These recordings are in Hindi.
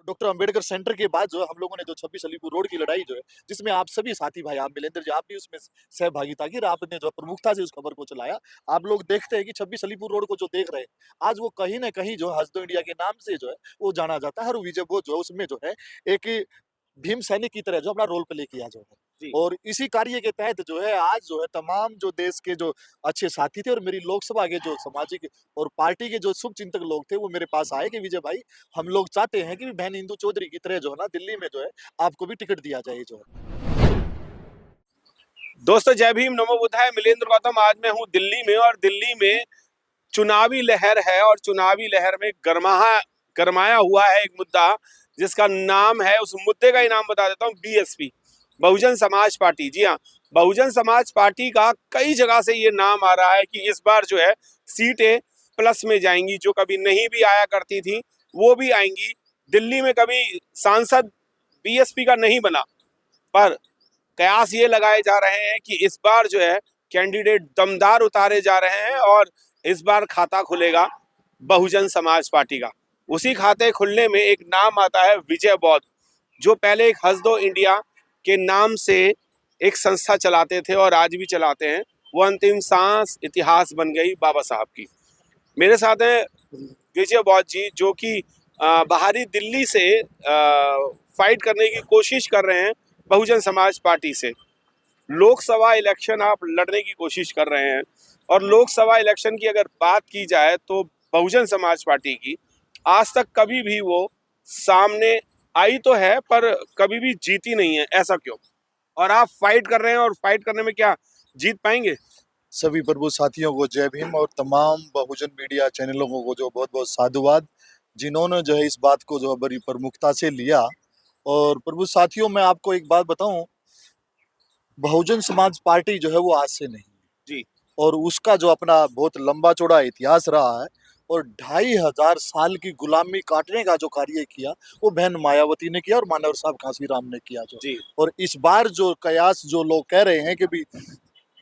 डॉक्टर अंबेडकर सेंटर के बाद जो है हम लोगों ने जो 26 अलीपुर रोड की लड़ाई जो है, जिसमें आप सभी साथी भाई, आप मिलेंद्र जी, आप भी उसमें सहभागिता की और आपने जो है प्रमुखता से उस खबर को चलाया। आप लोग देखते हैं कि 26 अलीपुर रोड को जो देख रहे हैं, आज वो कहीं न कहीं जो है हँस दो इंडिया के नाम से जो है वो जाना जाता है और विजय बोध जो है उसमें जो है एक भीम सैनिक की तरह जो अपना रोल प्ले किया जो है। जी। और इसी कार्य के तहत जो है आज जो है तमाम जो देश के जो अच्छे साथी थे और मेरी लोकसभा के जो सामाजिक और पार्टी के जो शुभचिंतक लोग थे वो मेरे पास आए कि विजय भाई, हम लोग चाहते हैं कि बहन इंदु चौधरी की तरह जो है ना दिल्ली में जो है आपको भी टिकट दिया जाए जो है। दोस्तों जय भीम, नमो बुद्धाय। मिलेंद्र गौतम आज मैं हूँ दिल्ली में, और दिल्ली में चुनावी लहर है और चुनावी लहर में गरमाया हुआ है एक मुद्दा, जिसका नाम है, उस मुद्दे का ही नाम बता देता हूँ, बीएसपी, बहुजन समाज पार्टी। जी हाँ, बहुजन समाज पार्टी का कई जगह से ये नाम आ रहा है कि इस बार जो है सीटें प्लस में जाएंगी, जो कभी नहीं भी आया करती थी वो भी आएंगी। दिल्ली में कभी सांसद बीएसपी का नहीं बना, पर कयास ये लगाए जा रहे हैं कि इस बार जो है कैंडिडेट दमदार उतारे जा रहे हैं और इस बार खाता खुलेगा बहुजन समाज पार्टी का। उसी खाते खुलने में एक नाम आता है विजय बौद्ध, जो पहले एक हंस दो इंडिया के नाम से एक संस्था चलाते थे और आज भी चलाते हैं। वो अंतिम सांस इतिहास बन गई बाबा साहब की। मेरे साथ हैं विजय बौद्ध जी, जो कि बाहरी दिल्ली से फाइट करने की कोशिश कर रहे हैं बहुजन समाज पार्टी से। लोकसभा इलेक्शन आप लड़ने की कोशिश कर रहे हैं, और लोकसभा इलेक्शन की अगर बात की जाए तो बहुजन समाज पार्टी की आज तक कभी भी वो सामने आई तो है, पर कभी भी जीती नहीं है। ऐसा क्यों? और आप फाइट कर रहे हैं, और फाइट करने में क्या जीत पाएंगे? सभी प्रभु साथियों को जय भीम और तमाम बहुजन मीडिया चैनलों को जो बहुत बहुत साधुवाद, जिन्होंने जो है इस बात को जो है बड़ी प्रमुखता से लिया। और प्रभु साथियों, मैं आपको एक बात बताऊं, बहुजन समाज पार्टी जो है वो आज से नहीं है जी। और उसका जो अपना बहुत लंबा चौड़ा इतिहास रहा है और 2500 साल की गुलामी काटने का जो कार्य किया वो बहन मायावती ने किया और मानवर साहब कांसीराम ने किया जो। जी। और इस बार जो कयास जो लोग कह रहे हैं कि भी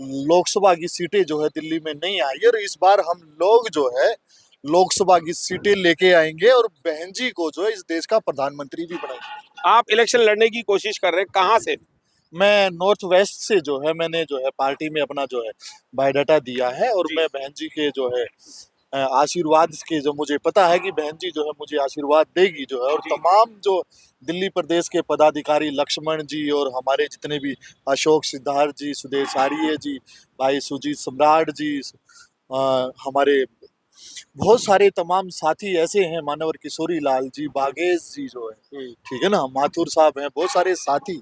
लोकसभा की सीटें जो है दिल्ली में नहीं आई, और इस बार हम लोग जो है लोकसभा की सीटें लेके आएंगे और बहन जी को जो है इस देश का प्रधानमंत्री भी बनाएंगे। आप इलेक्शन लड़ने की कोशिश कर रहे हैं, कहाँ से? मैं नॉर्थ वेस्ट से जो है मैंने जो है पार्टी में अपना जो है बायोडाटा दिया है और जी। मैं बहन जी के जो है आशीर्वाद के जो मुझे पता है कि बहन जी जो है मुझे आशीर्वाद देगी जो है। और जी। तमाम जो दिल्ली प्रदेश के पदाधिकारी लक्ष्मण जी और हमारे जितने भी अशोक सिद्धार्थ जी, सुदेश आर्य जी, भाई सुजीत सम्राट जी, हमारे बहुत सारे तमाम साथी ऐसे हैं, मानवर किशोरी लाल जी, बागेश जी जो है, ठीक है ना, माथुर साहब हैं, बहुत सारे साथी,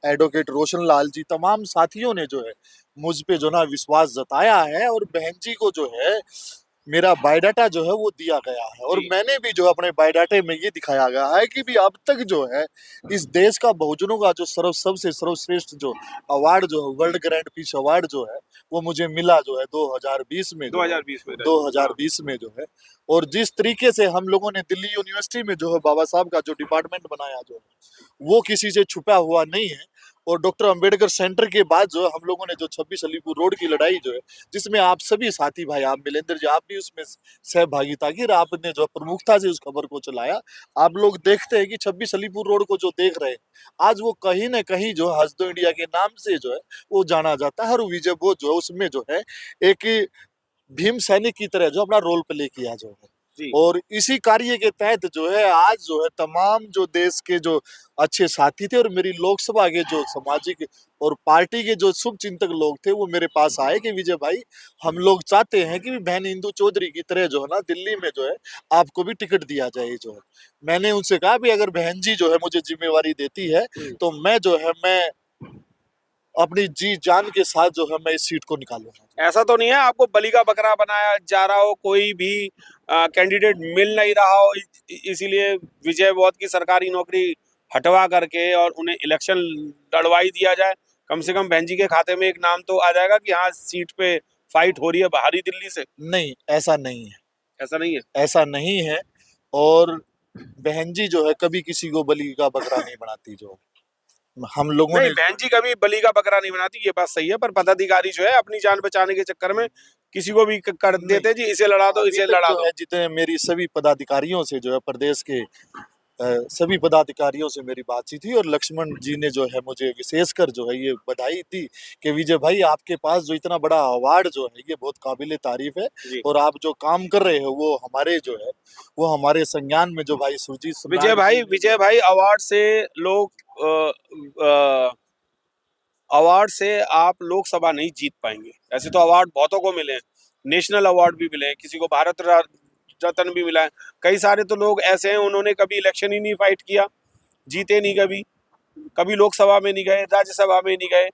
एडवोकेट रोशन लाल जी, तमाम साथियों ने जो है मुझ पे जो ना विश्वास जताया है और बहन जी को जो है मेरा बायोडाटा जो है वो दिया गया है। और मैंने भी जो अपने बायोडाटे में ये दिखाया गया है कि भी अब तक जो है इस देश का बहुजनों का जो सबसे सर्वश्रेष्ठ जो अवार्ड जो है वर्ल्ड ग्रैंड पीस अवार्ड जो है वो मुझे मिला जो है 2020 में 2020 में जो है। और जिस तरीके से हम लोगों ने दिल्ली यूनिवर्सिटी में जो है बाबा साहब का जो डिपार्टमेंट बनाया जो है वो किसी से छुपा हुआ नहीं है। और डॉक्टर अंबेडकर सेंटर के बाद जो हम लोगों ने जो 26 अलीपुर रोड की लड़ाई जो है, जिसमें आप सभी साथी भाई, आप मिलेंद्र जी, आप भी उसमें सहभागिता की और आपने जो प्रमुखता से उस खबर को चलाया। आप लोग देखते हैं कि 26 अलीपुर रोड को जो देख रहे हैं, आज वो कहीं न कहीं जो हँस दो इंडिया के नाम से जो है वो जाना जाता है और विजय बोध जो है उसमें जो है एक भीम सैनिक की तरह जो अपना रोल प्ले किया जो है। जी। और इसी कार्य के तहत जो है आज जो है तमाम जो देश के जो अच्छे साथी थे और मेरी लोकसभा के जो सामाजिक और पार्टी के जो शुभचिंतक लोग थे वो मेरे पास आए कि विजय भाई, हम लोग चाहते हैं कि बहन इंदु चौधरी की तरह जो है ना दिल्ली में जो है आपको भी टिकट दिया जाए जो है। मैंने उनसे कहा भी अगर बहन जी जो है मुझे जिम्मेवारी देती है तो मैं जो है मैं अपनी जी जान के साथ जो है मैं इस सीट को निकालूंगा। ऐसा तो नहीं है आपको बलि का बकरा बनाया जा रहा हो, कोई भी कैंडिडेट मिल नहीं रहा हो, इसीलिए विजय बौद्ध की सरकारी नौकरी हटवा करके और उन्हें इलेक्शन लड़वाई दिया जाए? कम से कम बहन जी के खाते में एक नाम तो आ जाएगा कि हाँ, सीट पे फाइट हो रही है बाहरी दिल्ली से। नहीं, ऐसा नहीं है, ऐसा नहीं है। ऐसा नहीं है। और बहन जी जो है कभी किसी को बलि का बकरा नहीं बनाती जो हम लोगों नहीं, ने। बहन जी कभी बलि का बकरा नहीं बनाती, ये बात सही है, पर पदाधिकारी जो है अपनी जान बचाने के चक्कर में किसी को भी कर देते जी, इसे लड़ा दो, इसे लड़ा जो दो। है जितने मेरी सभी पदाधिकारियों से जो है प्रदेश के सभी पदाधिकारियों से मेरी बातचीत हुई और लक्ष्मण जी ने जो है मुझे विशेषकर जो है ये बधाई दी कि विजय भाई आपके पास जो इतना बड़ा अवार्ड जो है ये बहुत काबिले तारीफ है जी। और आप जो काम कर रहे हो वो हमारे जो है वो हमारे संज्ञान में जो भाई सुजीत विजय भाई अवार्ड से लोग अवार्ड से आप लोकसभा नहीं जीत पाएंगे। ऐसे तो अवार्ड बहुतों को मिले हैं, नेशनल अवार्ड भी मिले हैं, किसी को भारत रत्न भी मिला है। कई सारे तो लोग ऐसे हैं उन्होंने कभी इलेक्शन ही नहीं फाइट किया, जीते नहीं, कभी कभी लोकसभा में नहीं गए, राज्यसभा में नहीं गए,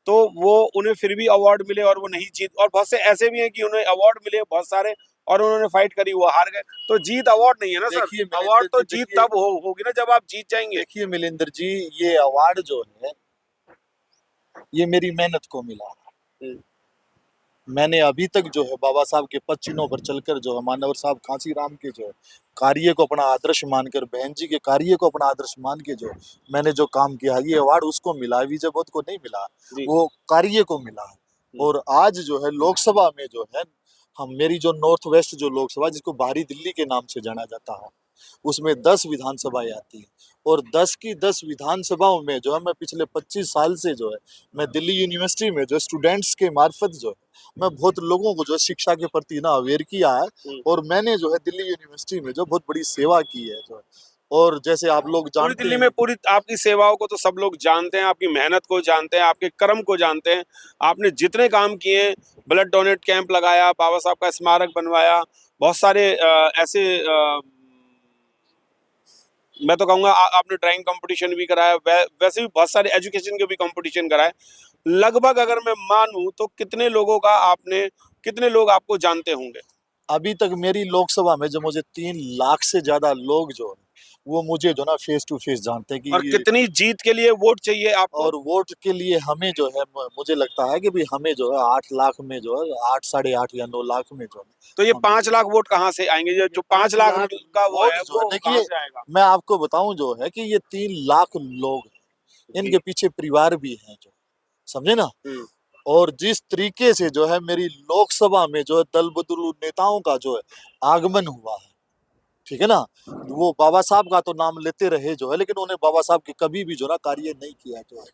तो वो उन्हें फिर भी अवार्ड मिले और वो नहीं जीत। और बहुत से ऐसे भी हैं कि उन्हें अवार्ड मिले बहुत सारे और उन्होंने फाइट करी, वो हार गए। तो जीत अवार्ड नहीं है ना सर, अवार्ड तो जीत तब होगी ना जब आप जीत जाएंगे। देखिए मिलेंद्र जी, ये अवार्ड जो है ये मेरी मेहनत को मिला है। मैंने अभी तक जो है बाबा साहब के पद चिन्हों पर चलकर जो है मानवर साहब कांसी राम के जो है कार्य को अपना आदर्श मानकर, बहन जी के कार्य को अपना आदर्श मान के जो मैंने जो काम किया, ये अवार्ड उसको मिला है, विजय बोध को नहीं मिला, वो कार्य को मिला है। और आज जो है लोकसभा में जो है हम मेरी जो नॉर्थ वेस्ट जो लोकसभा जिसको बाहरी दिल्ली के नाम से जाना जाता है, उसमें 10 विधानसभाएं आती हैं और 10 की 10 विधानसभाओं में जो है मैं पिछले 25 साल से जो है मैं दिल्ली यूनिवर्सिटी में जो स्टूडेंट्स के मार्फत जो है मैं बहुत लोगों को जो शिक्षा के प्रति ना अवेयर किया है और मैंने जो है दिल्ली यूनिवर्सिटी में जो बहुत बड़ी सेवा की है जो। और जैसे आप लोग पूरी जानते दिल्ली हैं, में पूरी आपकी सेवाओं को तो सब लोग जानते हैं, आपकी मेहनत को जानते हैं, आपके कर्म को जानते हैं। आपने जितने काम किए, ब्लड डोनेट कैंप लगाया, बाबा साहब का स्मारक बनवाया, बहुत सारे ऐसे मैं तो कहूँगा आपने ड्राइंग कंपटीशन भी कराया, वैसे भी बहुत सारे एजुकेशन के भी कंपटीशन कराए। लगभग अगर मैं मानूं तो कितने लोग आपको जानते होंगे? अभी तक मेरी लोकसभा में जो मुझे 3 लाख से ज्यादा लोग जो है वो मुझे जो ना फेस टू फेस जानते हैं कि और कितनी जीत के लिए वोट चाहिए आपको? और वोट के लिए हमें जो है मुझे लगता है कि भाई हमें जो है 8 लाख में जो है 8 साढ़े 8 या 9 लाख में जो है तो ये 5 लाख वोट कहाँ से आएंगे? जो 5 लाख का वो है जो वो देखिए कहाँ से आएगा? मैं आपको बताऊं जो है कि ये 3 लाख लोग हैं, इनके पीछे परिवार भी हैं जो, समझे ना। और जिस तरीके से जो है मेरी लोकसभा में जो है दल बदलू नेताओं का जो है आगमन हुआ है, ठीक है ना, वो बाबा साहब का तो नाम लेते रहे जो है लेकिन उन्हें बाबा साहब के कभी भी जो ना कार्य नहीं किया जो है।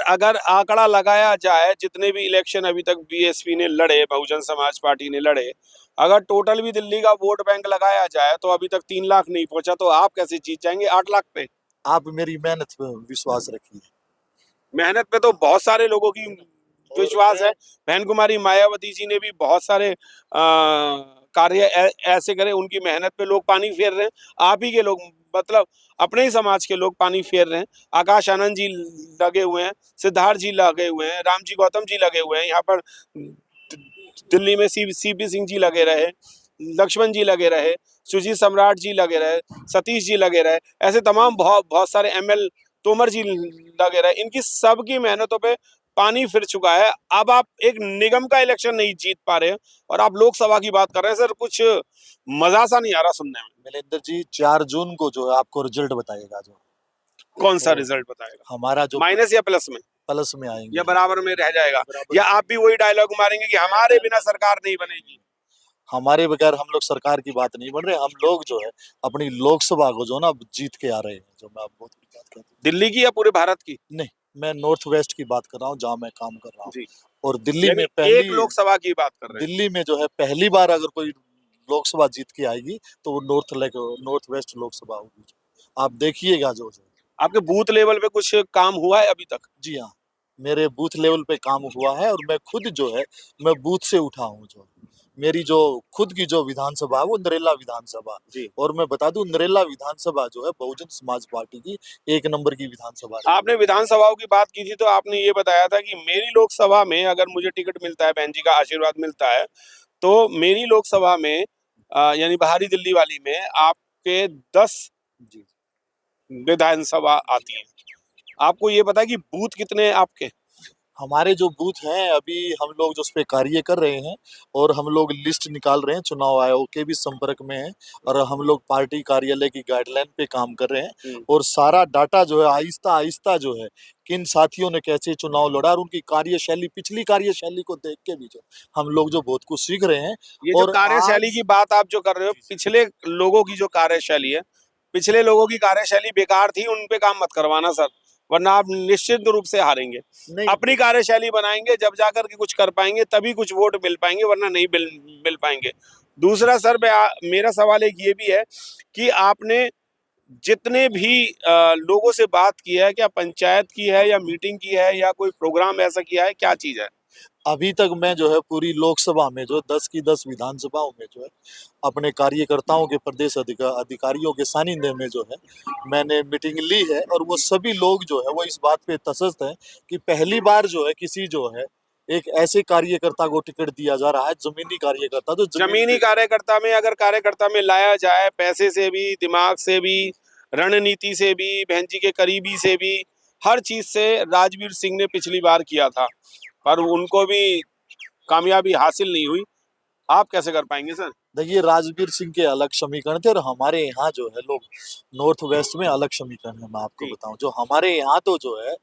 अगर आंकड़ा लगाया जाए, जितने भी इलेक्शन अभी तक बीएसपी ने लड़े, बहुजन समाज पार्टी ने लड़े, अगर टोटल भी दिल्ली का वोट बैंक लगाया जाए तो अभी तक 3 लाख नहीं पहुंचा, तो आप कैसे जीत जाएंगे 8 लाख पे? आप मेरी मेहनत पे विश्वास रखिए। मेहनत पे तो बहुत सारे लोगों की विश्वास है। बहन कुमारी मायावती जी ने भी बहुत सारे कार्य ऐसे करे, उनकी मेहनत पे लोग पानी फेर रहे हैं। आप ही के लोग, मतलब अपने ही समाज के लोग पानी फेर रहे हैं। आकाश आनंद जी लगे हुए हैं, सिद्धार्थ जी लगे हुए हैं, रामजी गौतम जी लगे हुए हैं, यहाँ पर दिल्ली में सीपी सिंह जी लगे रहे, लक्ष्मण जी लगे रहे, सुजीत सम्राट जी लगे रहे, सतीश जी लगे रहे, ऐसे तमाम बहुत सारे एमएल तोमर जी लगे रहे। इनकी सबकी मेहनतों पे पानी फिर चुका है। अब आप एक निगम का इलेक्शन नहीं जीत पा रहे हैं और आप लोकसभा की बात कर रहे हैं। सर कुछ मजा सा नहीं आ रहा सुनने में। मिलेंद्र जी 4 जून को जो है आपको रिजल्ट बताएगा जो। कौन सा रिजल्ट बताएगा? हमारा जो माइनस या प्लस में? प्लस में आएंगे या बराबर में रह जाएगा? या आप भी वही डायलॉग मारेंगे कि हमारे बिना सरकार नहीं बनेगी? हमारे बगैर हम लोग सरकार की बात नहीं बन रहे, हम लोग जो है अपनी लोकसभा को जो ना जीत के आ रहे हैं जो। मैं आप बहुत बड़ी बात कर रहा हूँ। दिल्ली की या पूरे भारत की? नहीं, मैं नॉर्थ वेस्ट की बात कर रहा हूँ जहाँ मैं काम कर रहा हूँ। और दिल्ली यानी में पहली एक लोकसभा की बात कर रहे हैं। दिल्ली में जो है पहली बार अगर कोई लोकसभा जीत के आएगी तो वो नॉर्थ वेस्ट लोकसभा होगी। आप देखिएगा जो। आपके बूथ लेवल पे कुछ काम हुआ है अभी तक? जी हाँ, मेरे बूथ लेवल पे काम हुआ है और मैं खुद जो है मैं बूथ से उठा हूँ जो। मेरी जो खुद की जो विधानसभा है वो नरेला विधानसभा, और मैं बता दूं नरेला विधानसभा जो है बहुजन समाज पार्टी की 1 नंबर की विधानसभा है। आपने विधानसभाओं की बात की थी तो आपने ये बताया था कि मेरी लोकसभा में अगर मुझे टिकट मिलता है, बहन जी का आशीर्वाद मिलता है, तो मेरी लोकसभा में यानी बाहरी दिल्ली वाली में आपके 10 विधानसभा आती है। आपको ये पता है कि बूथ कितने हैं आपके? हमारे जो बूथ हैं अभी हम लोग जो उस पे कार्य कर रहे हैं और हम लोग लिस्ट निकाल रहे हैं, चुनाव आयोग के भी संपर्क में है और हम लोग पार्टी कार्यालय की गाइडलाइन पे काम कर रहे हैं और सारा डाटा जो है आहिस्ता आहिस्ता जो है किन साथियों ने कैसे चुनाव लड़ा और उनकी कार्यशैली, पिछली कार्यशैली को देख के भी जो हम लोग जो बहुत कुछ सीख रहे हैं। ये जो कार्यशैली की बात आप जो कर रहे हो, पिछले लोगों की जो कार्यशैली है पिछले लोगों की कार्यशैली बेकार थी, उन पे काम मत करवाना सर, वरना आप निश्चित रूप से हारेंगे। नहीं अपनी कार्यशैली बनाएंगे, जब जाकर के कुछ कर पाएंगे तभी कुछ वोट मिल पाएंगे, वरना नहीं मिल पाएंगे। दूसरा सर, मेरा सवाल एक ये भी है कि आपने जितने भी लोगों से बात की है, क्या पंचायत की है या मीटिंग की है या कोई प्रोग्राम ऐसा किया है, क्या चीज है? अभी तक मैं जो है पूरी लोकसभा में जो 10 की 10 विधानसभाओं में जो है अपने कार्यकर्ताओं के प्रदेश अधिकारियों के सानिध्य में जो है मैंने मीटिंग ली है, और वो सभी लोग जो है वो इस बात पे तटस्थ हैं कि पहली बार जो है किसी जो है एक ऐसे कार्यकर्ता को टिकट दिया जा रहा है, जमीनी कार्यकर्ता, तो जमीनी कार्यकर्ता में, अगर कार्यकर्ता में लाया जाए पैसे से भी, दिमाग से भी, रणनीति से भी, बहन जी के करीबी से भी, हर चीज से राजवीर सिंह ने पिछली बार किया था, पर उनको भी कामयाबी हासिल नहीं हुई। आप कैसे कर पाएंगे सर? देखिए, राजवीर सिंह के अलग समीकरण थे और हमारे यहाँ जो है लोग नॉर्थ वेस्ट में अलग समीकरण है। मैं आपको जी। बताऊं, जो हमारे यहाँ तो जो है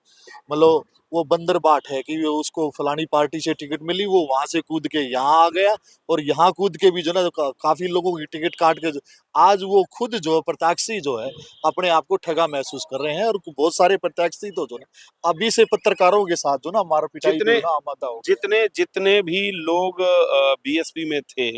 मतलब वो बंदर बाट है कि उसको फलानी पार्टी से टिकट मिली, वो वहां से कूद के यहाँ आ गया, और यहाँ कूद के भी जो ना काफी लोगों की टिकट काट के आज वो खुद जो है प्रत्याशी जो है अपने आप को ठगा महसूस कर रहे हैं, और बहुत सारे प्रत्याशी तो जो ना अभी से पत्रकारों के साथ जो ना मार पिटाई जितने भी ना आमादा हो। जितने भी लोग बीएसपी में थे,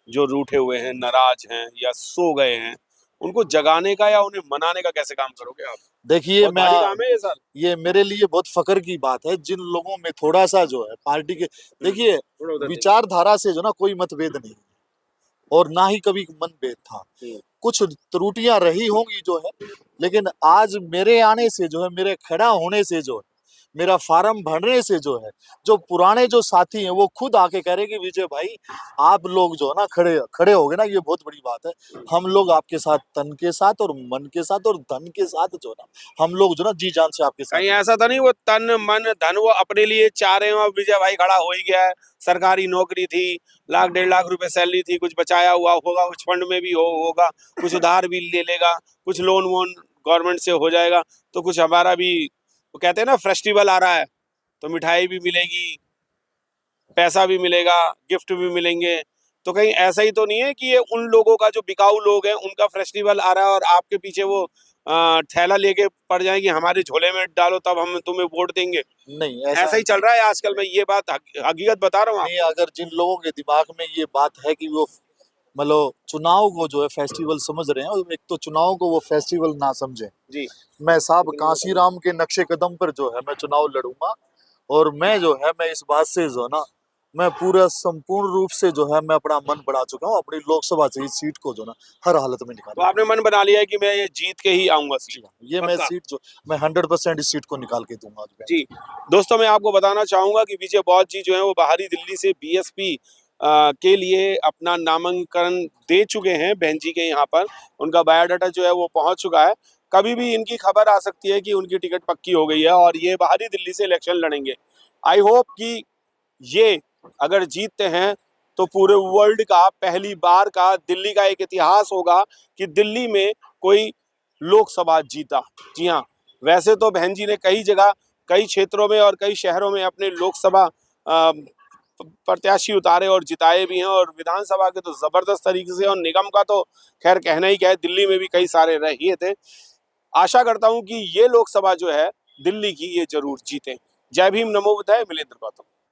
जो रूठे हुए हैं, नाराज हैं या सो गए हैं, उनको जगाने का या उन्हें मनाने का कैसे काम करोगे आप? देखिए, बहुत भारी काम है ये सर। ये मेरे लिए बहुत फख्र की बात है जिन लोगों में थोड़ा सा जो है पार्टी के, देखिए, थोड़ा उधर देखिए। विचारधारा से जो ना कोई मतभेद नहीं है और ना ही कभी मनभेद था। कुछ त्रुटियां रही होंगी जो है, लेकिन आज मेरे आने से जो है, मेरे खड़ा होने से जो है, मेरा फार्म भरने से जो है, जो पुराने जो साथी हैं वो खुद आके कह रहे कि विजय भाई आप लोग जो है ना खड़े खड़े हो गए ना, ये बहुत बड़ी बात है। हम लोग आपके साथ तन के साथ और मन के साथ और धन के साथ जो है ना, हम लोग जो ना जी जान से आपके साथ कहीं हैं। ऐसा था नहीं वो तन मन धन वो अपने लिए चाह रहे हो? विजय भाई खड़ा हो ही गया है, सरकारी नौकरी थी, लाख 1.5 लाख रुपए सैलरी थी, कुछ बचाया हुआ होगा, कुछ फंड में भी होगा, कुछ उधार भी ले लेगा, कुछ लोन वोन गवर्नमेंट से हो जाएगा, तो कुछ हमारा भी, वो कहते हैं ना फेस्टिवल आ रहा है तो मिठाई भी मिलेगी, पैसा भी मिलेगा, गिफ्ट भी मिलेंगे। तो कहीं ऐसा ही तो नहीं है कि ये उन लोगों का, जो बिकाऊ लोग हैं, उनका फेस्टिवल आ रहा है और आपके पीछे वो थैला लेके पड़ जाए कि हमारे झोले में डालो तब हम तुम्हें वोट देंगे? नहीं, ऐसा ही चल रहा है आजकल। मैं ये बात हकीकत बता रहा हूँ नहीं, अगर जिन लोगों के दिमाग में ये बात है कि वो मतलब चुनाव को जो है फेस्टिवल समझ रहे हैं, और एक तो चुनाव को वो फेस्टिवल ना समझे। जी। मैं साहब कांशीराम के नक्शे कदम पर जो है मैं चुनाव लड़ूंगा, और मैं जो है मैं इस बात से जो है ना मैं पूरा संपूर्ण रूप से जो है मैं अपना मन बढ़ा चुका हूँ अपनी लोकसभा से इस सीट को जो ना हर हालत में तो निकालूंगा। आपने मन बना लिया है कि मैं ये जीत के ही आऊंगा जी सीट? हाँ, ये मैं पक्का? सीट जो मैं 100% इस सीट को निकाल के दूंगा आज मैं। जी। दोस्तों, मैं आपको बताना चाहूंगा कि विजय बौद्ध जी जो है वो बाहरी दिल्ली से बीएसपी के लिए अपना नामांकन दे चुके हैं। बहन जी के यहाँ पर उनका बायोडाटा जो है वो पहुंच चुका है। कभी भी इनकी खबर आ सकती है कि उनकी टिकट पक्की हो गई है और ये बाहरी दिल्ली से इलेक्शन लड़ेंगे। आई होप कि ये अगर जीतते हैं तो पूरे वर्ल्ड का पहली बार का दिल्ली का एक इतिहास होगा कि दिल्ली में कोई लोकसभा जीता। जी हाँ, वैसे तो बहन जी ने कई जगह, कई क्षेत्रों में और कई शहरों में अपने लोकसभा प्रत्याशी उतारे और जिताए भी हैं, और विधानसभा के तो जबरदस्त तरीके से, और निगम का तो खैर कहना ही क्या है, दिल्ली में भी कई सारे रहे थे। आशा करता हूं कि ये लोकसभा जो है दिल्ली की, ये जरूर जीते। जय भीम, नमो बुद्धाय। मिलिंद गौतम।